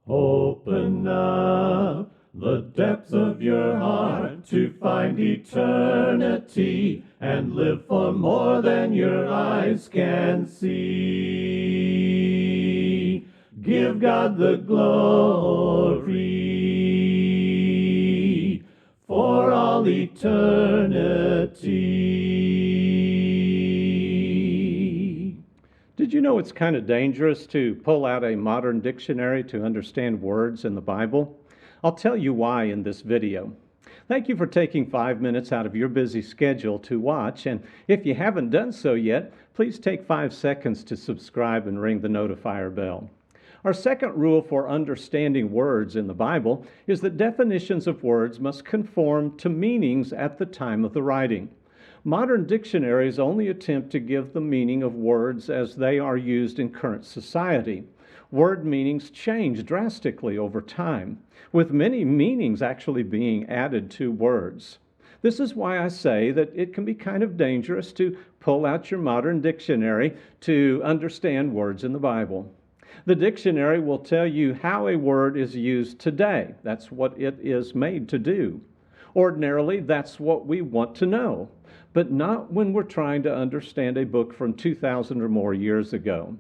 Open up the depths of your heart to find eternity and live for more than your eyes can see. Give God the glory for all eternity. Did you know it's kind of dangerous to pull out a modern dictionary to understand words in the Bible? I'll tell you why in this video. Thank you for taking 5 minutes out of your busy schedule to watch, and if you haven't done so yet, please take 5 seconds to subscribe and ring the notifier bell. Our second rule for understanding words in the Bible is that definitions of words must conform to meanings at the time of the writing. Modern dictionaries only attempt to give the meaning of words as they are used in current society. Word meanings change drastically over time, with many meanings actually being added to words. This is why I say that it can be kind of dangerous to pull out your modern dictionary to understand words in the Bible. The dictionary will tell you how a word is used today. That's what it is made to do. Ordinarily, that's what we want to know, but not when we're trying to understand a book from 2,000 or more years ago.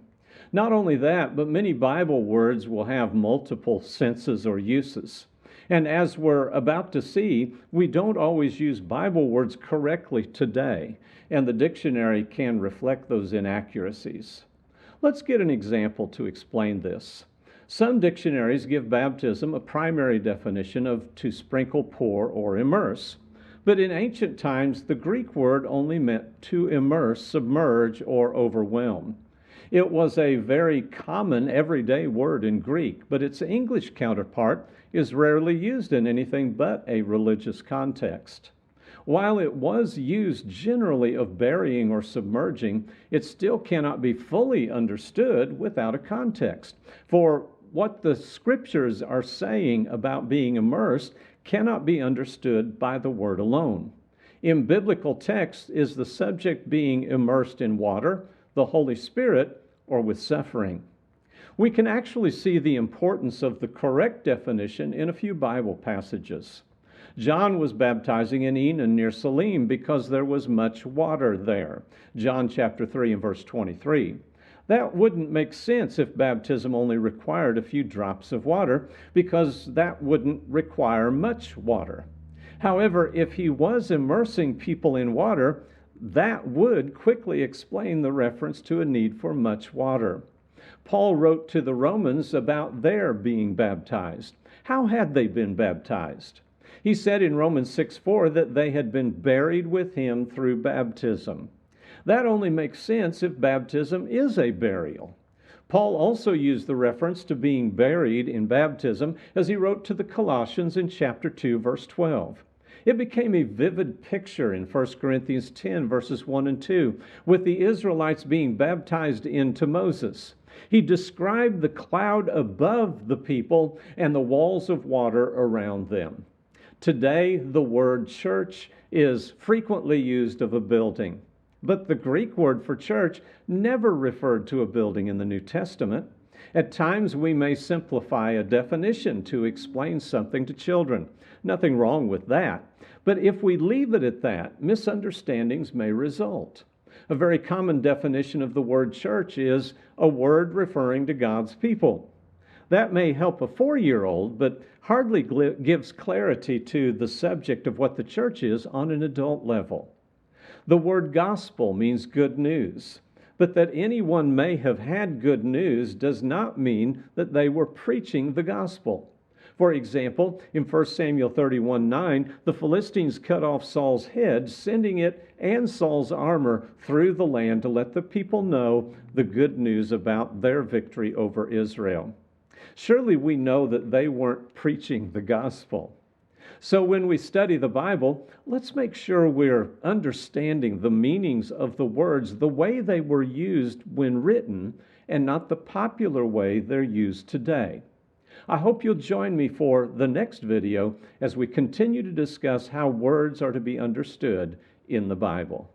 Not only that, but many Bible words will have multiple senses or uses. And as we're about to see, we don't always use Bible words correctly today, and the dictionary can reflect those inaccuracies. Let's get an example to explain this. Some dictionaries give baptism a primary definition of to sprinkle, pour, or immerse. But in ancient times, the Greek word only meant to immerse, submerge, or overwhelm. It was a very common everyday word in Greek, but its English counterpart is rarely used in anything but a religious context. While it was used generally of burying or submerging, it still cannot be fully understood without a context. For what the scriptures are saying about being immersed cannot be understood by the word alone. In biblical texts, is the subject being immersed in water, the Holy Spirit, or with suffering? We can actually see the importance of the correct definition in a few Bible passages. John was baptizing in Aenon near Salim because there was much water there. John chapter 3 and verse 23. That wouldn't make sense if baptism only required a few drops of water, because that wouldn't require much water. However, if he was immersing people in water, that would quickly explain the reference to a need for much water. Paul wrote to the Romans about their being baptized. How had they been baptized? He said in Romans 6:4 that they had been buried with him through baptism. That only makes sense if baptism is a burial. Paul also used the reference to being buried in baptism as he wrote to the Colossians in chapter 2, verse 12. It became a vivid picture in 1 Corinthians 10, verses 1 and 2, with the Israelites being baptized into Moses. He described the cloud above the people and the walls of water around them. Today, the word church is frequently used of a building. But the Greek word for church never referred to a building in the New Testament. At times, we may simplify a definition to explain something to children. Nothing wrong with that. But if we leave it at that, misunderstandings may result. A very common definition of the word church is a word referring to God's people. That may help a 4-year-old, but hardly gives clarity to the subject of what the church is on an adult level. The word gospel means good news, but that anyone may have had good news does not mean that they were preaching the gospel. For example, in 1 Samuel 31:9, the Philistines cut off Saul's head, sending it and Saul's armor through the land to let the people know the good news about their victory over Israel. Surely we know that they weren't preaching the gospel. So when we study the Bible, let's make sure we're understanding the meanings of the words the way they were used when written, and not the popular way they're used today. I hope you'll join me for the next video as we continue to discuss how words are to be understood in the Bible.